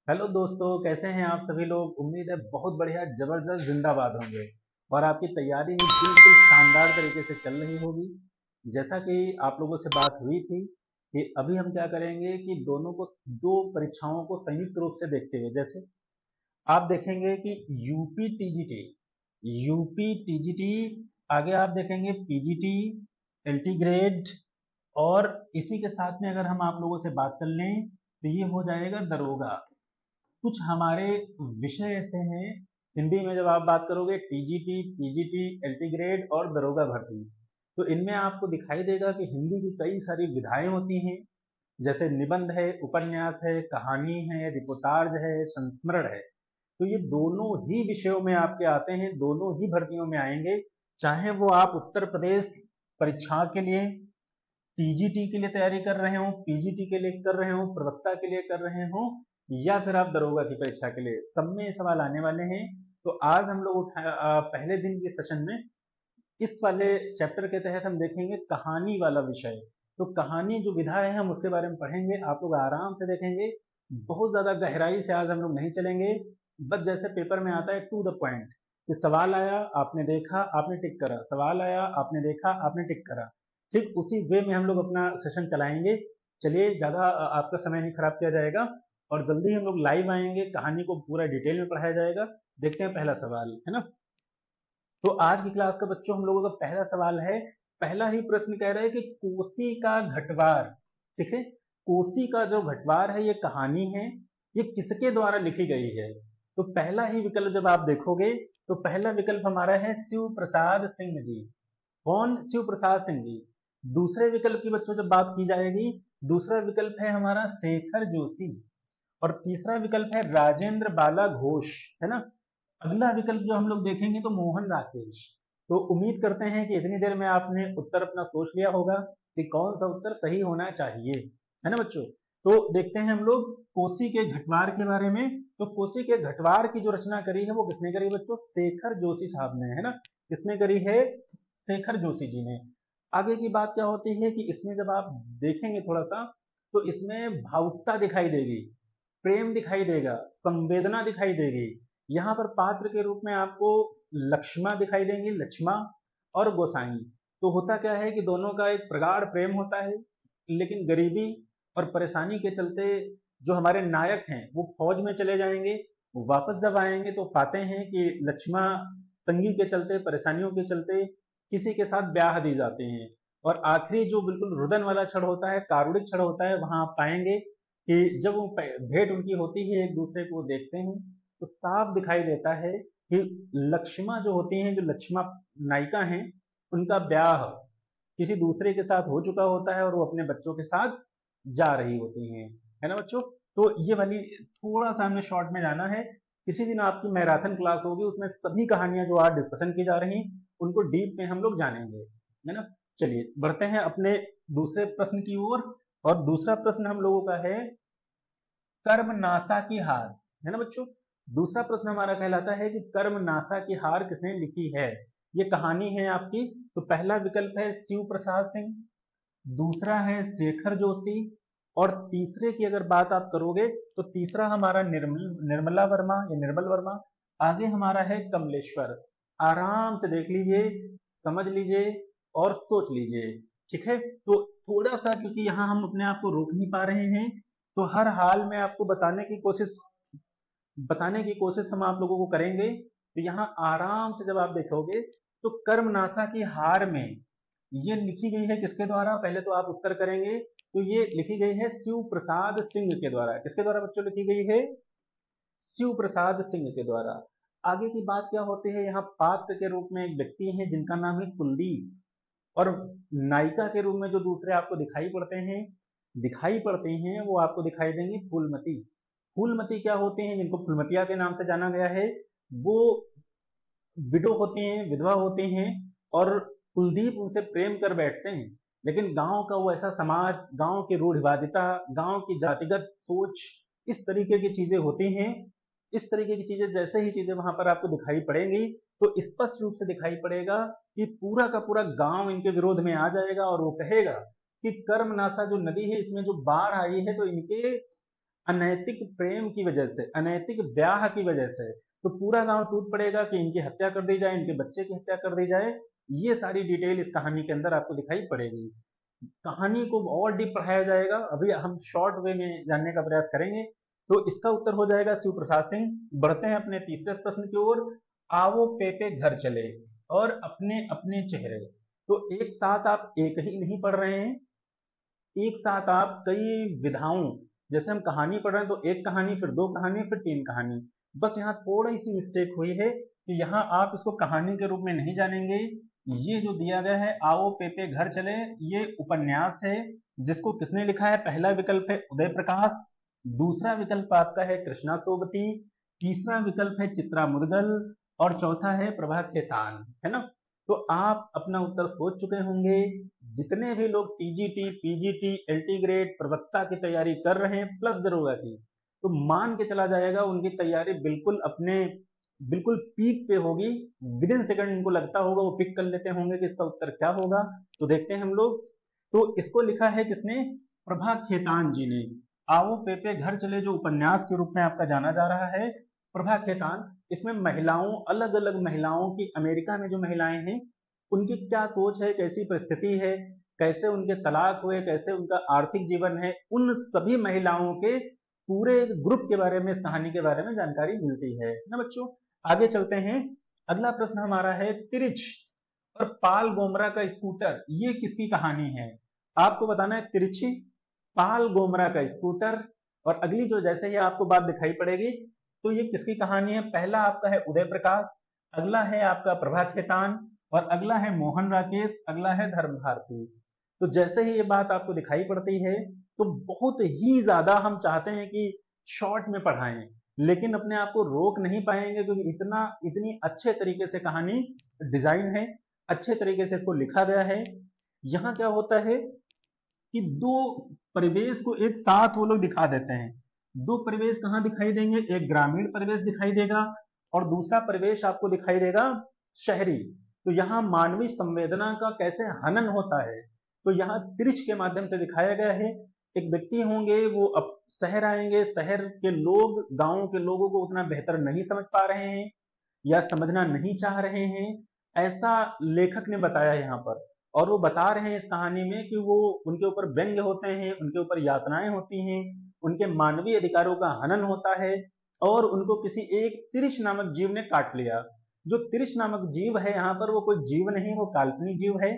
Hello दोस्तों, कैसे हैं आप सभी लोग। उम्मीद है बहुत बढ़िया जबरदस्त जिंदाबाद होंगे और आपकी तैयारी भी बिल्कुल शानदार तरीके से चल रही होगी। जैसा कि आप लोगों से बात हुई थी कि अभी हम क्या करेंगे कि दोनों को दो परीक्षाओं को संयुक्त रूप से देखते हुए, जैसे आप देखेंगे कि यूपी टीजीटी, यूपी टीजीटी, आगे आप देखेंगे पीजीटी, एलटी ग्रेड, और इसी के साथ में अगर हम आप लोगों से बात कर लें तो ये हो जाएगा दरोगा। कुछ हमारे विषय ऐसे हैं हिंदी में, जब आप बात करोगे टीजीटी, पीजीटी, एलटी ग्रेड और दरोगा भर्ती, तो इनमें आपको दिखाई देगा कि हिंदी की कई सारी विधाएं होती हैं। जैसे निबंध है, उपन्यास है, कहानी है, रिपोर्टाज है, संस्मरण है। तो ये दोनों ही विषयों में आपके आते हैं, दोनों ही भर्तियों में आएंगे। चाहे वो आप उत्तर प्रदेश परीक्षा के लिए, टीजीटी के लिए तैयारी कर रहे हो, पीजीटी के लिए कर रहे हो, प्रवक्ता के लिए कर रहे हो, या फिर आप दरोगा की परीक्षा के लिए, सब में ये सवाल आने वाले हैं। तो आज हम लोग पहले दिन के सेशन में इस वाले चैप्टर के तहत हम देखेंगे कहानी वाला विषय। तो कहानी जो विधा है हम उसके बारे में पढ़ेंगे, आप लोग आराम से देखेंगे। बहुत ज्यादा गहराई से आज हम लोग नहीं चलेंगे, बस जैसे पेपर में आता है टू द पॉइंट, कि सवाल आया आपने देखा आपने टिक करा, सवाल आया आपने देखा आपने टिक करा। ठीक उसी वे में हम लोग अपना सेशन चलाएंगे। चलिए, ज्यादा आपका समय नहीं खराब किया जाएगा और जल्दी हम लोग लाइव आएंगे, कहानी को पूरा डिटेल में पढ़ाया जाएगा। देखते हैं पहला सवाल, है ना। तो आज की क्लास का बच्चों हम लोगों का पहला सवाल है। पहला ही प्रश्न कह रहा है कि कोसी का घटवार, ठीक है, कोसी का जो घटवार है ये कहानी है, ये किसके द्वारा लिखी गई है। तो पहला ही विकल्प जब आप देखोगे तो पहला विकल्प हमारा है शिव प्रसाद सिंह जी। कौन? शिव प्रसाद सिंह जी। दूसरे विकल्प की बच्चों जब बात की जाएगी, दूसरा विकल्प है हमारा शेखर जोशी, और तीसरा विकल्प है राजेंद्र बाला घोष, है ना। अगला विकल्प जो हम लोग देखेंगे तो मोहन राकेश। तो उम्मीद करते हैं कि इतनी देर में आपने उत्तर अपना सोच लिया होगा कि कौन सा उत्तर सही होना चाहिए, है ना बच्चों। तो देखते हैं हम लोग कोसी के घटवार के बारे में। तो कोसी के घटवार की जो रचना करी है वो किसने करी बच्चों? शेखर जोशी साहब ने, है ना। किसने करी है? शेखर जोशी जी ने। आगे की बात क्या होती है कि इसमें जब आप देखेंगे थोड़ा सा, तो इसमें भावुकता दिखाई देगी, प्रेम दिखाई देगा, संवेदना दिखाई देगी। यहाँ पर पात्र के रूप में आपको लक्ष्मा दिखाई देंगी, लक्ष्मा और गोसाई। तो होता क्या है कि दोनों का एक प्रगाढ़ प्रेम होता है, लेकिन गरीबी और परेशानी के चलते जो हमारे नायक हैं वो फौज में चले जाएंगे। वापस जब आएंगे तो पाते हैं कि लक्ष्मा तंगी के चलते, परेशानियों के चलते किसी के साथ ब्याह दी जाते हैं। और आखिरी जो बिल्कुल रुदन वाला क्षण होता है, कारुणिक क्षण होता है, वहां आप पाएंगे कि जब वो भेंट उनकी होती है, एक दूसरे को देखते हैं, तो साफ दिखाई देता है कि लक्ष्मा जो होती हैं, जो लक्ष्मा नायिका हैं, उनका ब्याह किसी दूसरे के साथ हो चुका होता है और वो अपने बच्चों के साथ जा रही होती हैं, है ना बच्चों। तो ये वाली थोड़ा सा हमें शॉर्ट में जाना है। किसी दिन आपकी मैराथन क्लास होगी, उसमें सभी कहानियां जो आज डिस्कशन की जा रही उनको डीप में हम लोग जानेंगे, है ना। चलिए बढ़ते हैं अपने दूसरे प्रश्न की ओर। और दूसरा प्रश्न हम लोगों का है कर्म नासा की हार, है ना बच्चों। दूसरा प्रश्न हमारा कहलाता है कि कर्म नासा की हार किसने लिखी है। ये कहानी है आपकी। तो पहला विकल्प है शिव प्रसाद सिंह, दूसरा है शेखर जोशी, और तीसरे की अगर बात आप करोगे तो तीसरा हमारा निर्मला वर्मा या निर्मल वर्मा। आगे हमारा है कमलेश्वर। आराम से देख लीजिए, समझ लीजिए और सोच लीजिए, ठीक है। तो थोड़ा सा, क्योंकि यहाँ हम अपने आप को रोक नहीं पा रहे हैं, तो हर हाल में आपको बताने की कोशिश हम आप लोगों को करेंगे। तो यहाँ आराम से जब आप देखोगे तो कर्मनाशा की हार में ये लिखी गई है किसके द्वारा, पहले तो आप उत्तर करेंगे। तो ये लिखी गई है शिव प्रसाद सिंह के द्वारा। किसके द्वारा बच्चों लिखी गई है? शिव प्रसाद सिंह के द्वारा। आगे की बात क्या होती है, यहाँ पात्र के रूप में एक व्यक्ति है जिनका नाम है कुलदीप, और नायिका के रूप में जो दूसरे आपको दिखाई पड़ते हैं वो आपको दिखाई देंगी फूलमती। फूलमती क्या होते हैं? जिनको फूलमतिया के नाम से जाना गया है, वो विडो होते हैं, विधवा होते हैं, और कुलदीप उनसे प्रेम कर बैठते हैं। लेकिन गांव का वो ऐसा समाज, गांव की रूढ़िवादिता, गांव की जातिगत सोच, इस तरीके की चीजें होती हैं। इस तरीके की चीजें, जैसे ही चीजें वहां पर आपको दिखाई पड़ेंगी तो स्पष्ट रूप से दिखाई पड़ेगा कि पूरा का पूरा गांव इनके विरोध में आ जाएगा और वो कहेगा कि कर्मनाशा जो नदी है, इसमें जो बाढ़ आई है तो इनके अनैतिक प्रेम की वजह से, अनैतिक ब्याह की वजह से, तो पूरा गांव टूट पड़ेगा कि इनकी हत्या कर दी जाए, इनके बच्चे की हत्या कर दी जाए। ये सारी डिटेल इस कहानी के अंदर आपको दिखाई पड़ेगी। कहानी को और डीप पढ़ाया जाएगा, अभी हम शॉर्ट वे में जानने का प्रयास करेंगे। तो इसका उत्तर हो जाएगा शिव प्रसाद सिंह। बढ़ते हैं अपने तीसरे प्रश्न की ओर। आओ पेपे घर चले और अपने अपने चेहरे। तो एक साथ आप एक ही नहीं पढ़ रहे हैं, एक साथ आप कई विधाओं, जैसे हम कहानी पढ़ रहे हैं तो एक कहानी, फिर दो कहानी, फिर तीन कहानी। बस यहाँ थोड़ी सी मिस्टेक हुई है कि यहाँ आप इसको कहानी के रूप में नहीं जानेंगे। ये जो दिया गया है आओ पेपे घर चले, ये उपन्यास है जिसको किसने लिखा है। पहला विकल्प है उदय प्रकाश, दूसरा विकल्प आपका है कृष्णा सोबती, तीसरा विकल्प है चित्रा मुदगल और चौथा है प्रभा खेतान, है ना। तो आप अपना उत्तर सोच चुके होंगे। जितने भी लोग टीजीटी, पीजीटी, एलटी ग्रेड, प्रवक्ता की तैयारी कर रहे हैं प्लस दरोगा की, तो मान के चला जाएगा उनकी तैयारी बिल्कुल पीक पे होगी। विद इन सेकंड इनको लगता होगा, वो पिक कर लेते होंगे कि इसका उत्तर क्या होगा। तो देखते हैं हम लोग। तो इसको लिखा है किसने? प्रभा खेतान जी ने। आओ पेपे घर चले जो उपन्यास के रूप में आपका जाना जा रहा है, प्रभा खेतान। इसमें महिलाओं, अलग अलग महिलाओं की, अमेरिका में जो महिलाएं हैं उनकी क्या सोच है, कैसी परिस्थिति है, कैसे उनके तलाक हुए, कैसे उनका आर्थिक जीवन है, उन सभी महिलाओं के पूरे ग्रुप के बारे में, इस कहानी के बारे में जानकारी मिलती है ना बच्चों। आगे चलते हैं। अगला प्रश्न हमारा है तिरिच और पाल गोमरा का स्कूटर, ये किसकी कहानी है? आपको बताना है तिरछी, पाल गोमरा का स्कूटर। और अगली जो जैसे ही आपको बात दिखाई पड़ेगी तो ये किसकी कहानी है। पहला आपका है उदय प्रकाश, अगला है आपका प्रभा खेतान और अगला है मोहन राकेश, अगला है धर्म भारती। तो जैसे ही ये बात आपको दिखाई पड़ती है तो बहुत ही ज्यादा हम चाहते हैं कि शॉर्ट में पढ़ाएं, लेकिन अपने आप को रोक नहीं पाएंगे क्योंकि इतनी अच्छे तरीके से कहानी डिजाइन है, अच्छे तरीके से इसको लिखा गया है। यहाँ क्या होता है कि दो परिवेश को एक साथ वो लोग दिखा देते हैं। दो परिवेश कहाँ दिखाई देंगे? एक ग्रामीण परिवेश दिखाई देगा और दूसरा परिवेश आपको दिखाई देगा शहरी। तो यहाँ मानवीय संवेदना का कैसे हनन होता है, तो यहाँ तिरछ के माध्यम से दिखाया गया है। एक व्यक्ति होंगे, वो अब शहर आएंगे, शहर के लोग गांव के लोगों को उतना बेहतर नहीं समझ पा रहे हैं या समझना नहीं चाह रहे हैं, ऐसा लेखक ने बताया यहाँ पर। और वो बता रहे हैं इस कहानी में कि वो उनके ऊपर व्यंग्य होते हैं, उनके ऊपर यातनाएं होती हैं, उनके मानवीय अधिकारों का हनन होता है और उनको किसी एक तिरिश नामक जीव ने काट लिया। जो तिरिश नामक जीव है यहाँ पर वो कोई जीव नहीं, वो काल्पनिक जीव है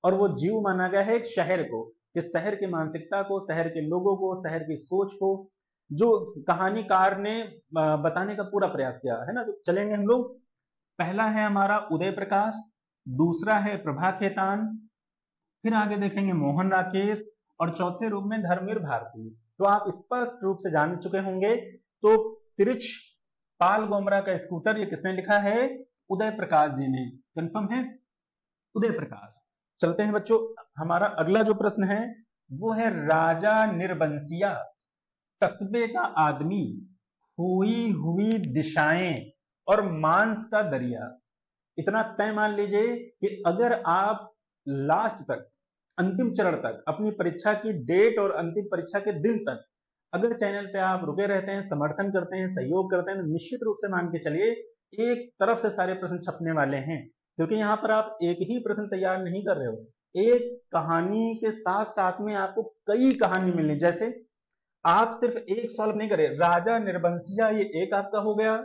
और वो जीव माना गया है एक शहर को, कि शहर की मानसिकता को, शहर के लोगों को, शहर की सोच को जो कहानीकार ने बताने का पूरा प्रयास किया है ना। तो चलेंगे हम लोग। पहला है हमारा उदय प्रकाश, दूसरा है प्रभा खेतान, फिर आगे देखेंगे मोहन राकेश और चौथे रूप में धर्मवीर भारती। तो आप स्पष्ट रूप से जान चुके होंगे। तो तिरिच, पाल गोमरा का स्कूटर, ये किसने लिखा है? उदय प्रकाश जी ने। कंफर्म है? उदय प्रकाश। चलते हैं बच्चों, हमारा अगला जो प्रश्न है वो है राजा निर्बंसिया, कस्बे का आदमी, खोई हुई दिशाएं और मांस का दरिया। इतना तय मान लीजिए कि अगर आप लास्ट तक, अंतिम चरण तक, अपनी परीक्षा की डेट और अंतिम परीक्षा के दिन तक अगर चैनल पे आप रुके रहते हैं, समर्थन करते हैं, सहयोग करते हैं, तो निश्चित रूप से मान के चलिए एक तरफ से सारे प्रश्न छपने वाले हैं। क्योंकि यहाँ पर आप एक ही प्रश्न तैयार नहीं कर रहे हो, एक कहानी के साथ साथ में आपको कई कहानी मिलनी। जैसे आप सिर्फ एक सॉल्व नहीं करे, राजा निर्बंसिया ये एक आपका हो गया,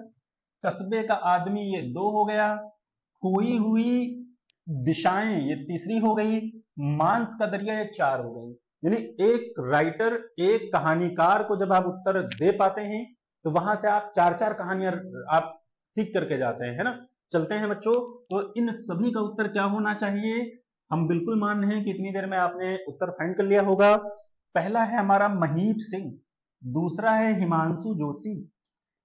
कस्बे का आदमी ये दो हो गया, खोई हुई दिशाएं ये तीसरी हो गई, मांस का दरिया ये चार हो गई। यानी एक राइटर, एक कहानीकार को जब आप उत्तर दे पाते हैं तो वहां से आप चार चार कहानियां आप सीख करके जाते हैं, है ना। चलते हैं बच्चों। तो इन सभी का उत्तर क्या होना चाहिए? हम बिल्कुल मान रहे हैं कि इतनी देर में आपने उत्तर फाइंड कर लिया होगा। पहला है हमारा महीप सिंह, दूसरा है हिमांशु जोशी,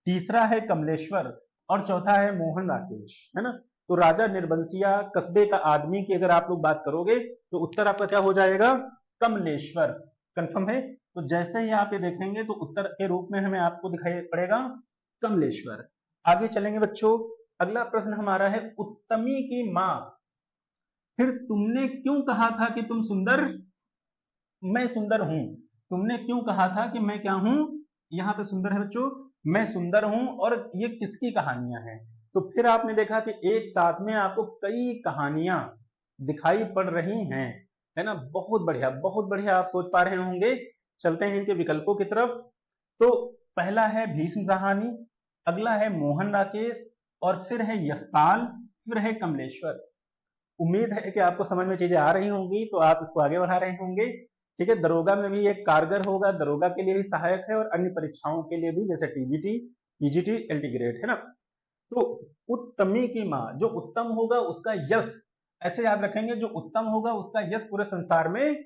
तीसरा है कमलेश्वर और चौथा है मोहन राकेश, है ना। तो राजा निर्बंसिया, कस्बे का आदमी की अगर आप लोग बात करोगे तो उत्तर आपका क्या हो जाएगा? कमलेश्वर। कंफर्म है? तो जैसे ही आप ये देखेंगे तो उत्तर के रूप में हमें आपको दिखाई पड़ेगा कमलेश्वर। आगे चलेंगे बच्चों। अगला प्रश्न हमारा है उत्तमी की मां, फिर तुमने क्यों कहा था कि तुम सुंदर, मैं सुंदर हूं, तुमने क्यों कहा था कि मैं क्या हूं? यहाँ पे सुंदर है बच्चों, मैं सुंदर हूं, और ये किसकी कहानियां हैं? तो फिर आपने देखा कि एक साथ में आपको कई कहानियां दिखाई पड़ रही हैं, है ना। बहुत बढ़िया, बहुत बढ़िया, आप सोच पा रहे होंगे। चलते हैं इनके विकल्पों की तरफ। तो पहला है भीष्म साहनी, अगला है मोहन राकेश, और फिर है यशपाल, फिर है कमलेश्वर। उम्मीद है कि आपको समझ में चीजें आ रही होंगी, तो आप इसको आगे बढ़ा रहे होंगे। ठीक है, दरोगा में भी एक कारगर होगा, दरोगा के लिए भी सहायक है, और अन्य परीक्षाओं के लिए भी, जैसे टीजीटी, पीजीटी, एलटी ग्रेड, है ना। तो उत्तमी की माँ, जो उत्तम होगा उसका यश, ऐसे याद रखेंगे, जो उत्तम होगा उसका यश पूरे संसार में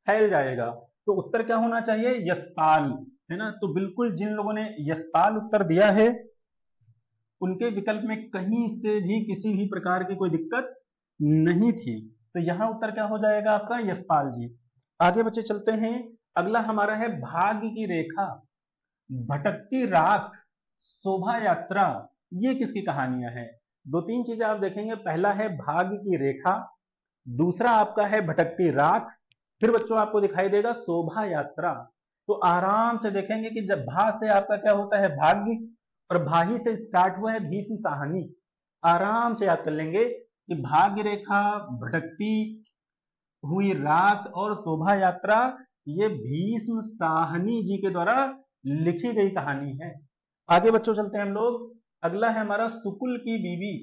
फैल जाएगा। तो उत्तर क्या होना चाहिए? यशपाल, है ना। तो बिल्कुल जिन लोगों ने यशपाल उत्तर दिया है, उनके विकल्प में कहीं से भी किसी भी प्रकार की कोई दिक्कत नहीं थी। तो यहां उत्तर क्या हो जाएगा आपका? यशपाल जी। आगे बच्चे चलते हैं। अगला हमारा है भाग्य की रेखा, भटकती राख, शोभा यात्रा। ये किसकी कहानियां हैं? दो तीन चीजें आप देखेंगे। पहला है भाग्य की रेखा, दूसरा आपका है भटकती राख, फिर बच्चों आपको दिखाई देगा शोभा यात्रा। तो आराम से देखेंगे कि जब भा से आपका क्या होता है? भाग्य, और भाही से स्टार्ट हुआ है भीष्म साहनी। आराम से याद कर लेंगे कि भाग्य रेखा, भटकती हुई रात और शोभा यात्रा, ये भीष्म साहनी जी के द्वारा लिखी गई कहानी है। आगे बच्चों चलते हैं हम लोग। अगला है हमारा सुकुल की बीवी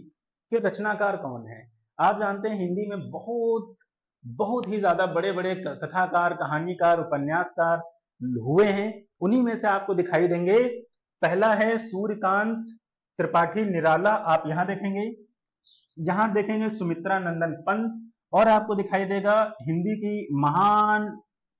के रचनाकार कौन है? आप जानते हैं हिंदी में बहुत बहुत ही ज्यादा बड़े बड़े कथाकार, कहानीकार, उपन्यासकार हुए हैं। उन्हीं में से आपको दिखाई देंगे। पहला है सूर्यकांत त्रिपाठी निराला, आप यहां देखेंगे। यहां देखेंगे सुमित्रा नंदन पंत, और आपको दिखाई देगा हिंदी की महान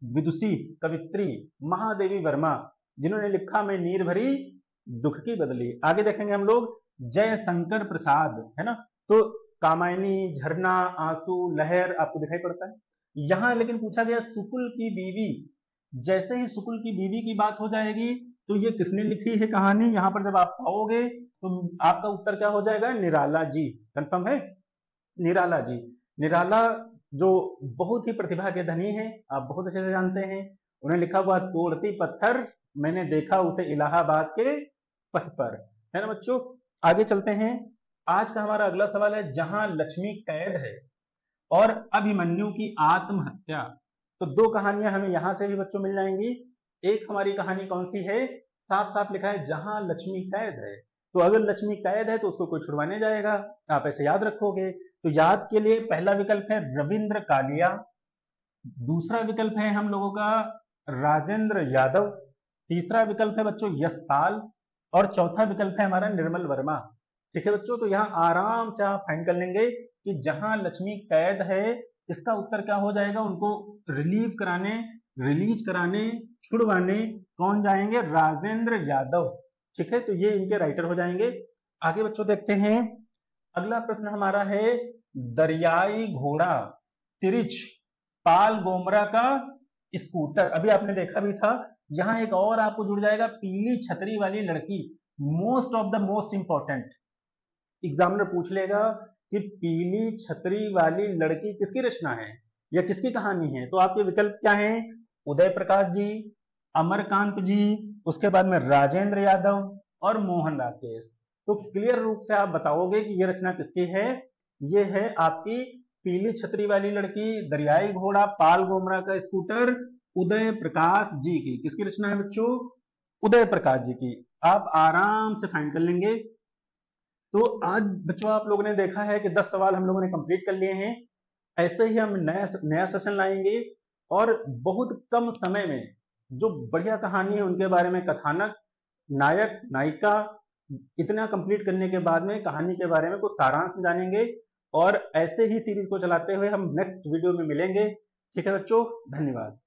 विदुषी कवित्री महादेवी वर्मा, जिन्होंने लिखा मैं नीर भरी दुख की बदली। आगे देखेंगे हम लोग जय शंकर प्रसाद, है ना। तो कामायनी, झरना, आंसू, लहर आपको दिखाई पड़ता है। यहां लेकिन पूछा गया सुकुल की बीवी। जैसे ही सुकुल की बीवी की बात हो जाएगी, तो ये किसने लिखी है कहानी, यहां पर जब आप पाओगे तो आपका उत्तर क्या हो जाएगा? निराला जी। कंफर्म है? निराला जी। निराला जो बहुत ही प्रतिभा के धनी हैं, आप बहुत अच्छे से जानते हैं। उन्हें लिखा हुआ तोड़ती पत्थर, मैंने देखा उसे इलाहाबाद के पथ पर, है ना बच्चों। आगे चलते हैं। आज का हमारा अगला सवाल है जहां लक्ष्मी कैद है और अभिमन्यु की आत्महत्या। तो दो कहानियां हमें यहां से भी बच्चों मिल जाएंगी। एक हमारी कहानी कौन सी है? साफ साफ लिखा है जहां लक्ष्मी कैद है। तो अगर लक्ष्मी कैद है तो उसको कोई छुड़वाने जाएगा, आप ऐसे याद रखोगे। तो याद के लिए पहला विकल्प है रविंद्र कालिया, दूसरा विकल्प है हम लोगों का राजेंद्र यादव, तीसरा विकल्प है बच्चों यशपाल, और चौथा विकल्प है हमारा निर्मल वर्मा। ठीक है बच्चों, तो यहाँ आराम से आप फाइंड कर लेंगे कि जहां लक्ष्मी कैद है, इसका उत्तर क्या हो जाएगा? उनको रिलीव कराने, रिलीज कराने, छुड़वाने कौन जाएंगे? राजेंद्र यादव। ठीक है, तो ये इनके राइटर हो जाएंगे। आगे बच्चों देखते हैं। अगला प्रश्न हमारा है दरियाई घोड़ा, तिरिच, पाल गोमरा का स्कूटर। अभी आपने देखा भी था। यहां एक और आपको जुड़ जाएगा, पीली छतरी वाली लड़की। Most of the most important, examiner पूछ लेगा कि पीली छतरी वाली लड़की किसकी रचना है या किसकी कहानी है। तो आपके विकल्प क्या हैं? उदय प्रकाश जी, अमरकांत जी, उसके बाद में राजेंद्र यादव और मोहन राकेश। तो क्लियर रूप से आप बताओगे कि यह रचना किसकी है। ये है आपकी पीली छतरी वाली लड़की, दरियाई घोड़ा, पाल गोमरा का स्कूटर, उदय प्रकाश जी की। किसकी रचना है बच्चों? उदय प्रकाश जी की। आप आराम से फाइंड कर लेंगे। तो आज बच्चों आप लोगों ने देखा है कि 10 सवाल हम लोगों ने कंप्लीट कर लिए हैं। ऐसे ही हम नया सेशन लाएंगे, और बहुत कम समय में जो बढ़िया कहानी है उनके बारे में कथानक, नायक, नायिका, इतना कंप्लीट करने के बाद में कहानी के बारे में कुछ सारांश जानेंगे। और ऐसे ही सीरीज को चलाते हुए हम नेक्स्ट वीडियो में मिलेंगे। ठीक है बच्चों, धन्यवाद।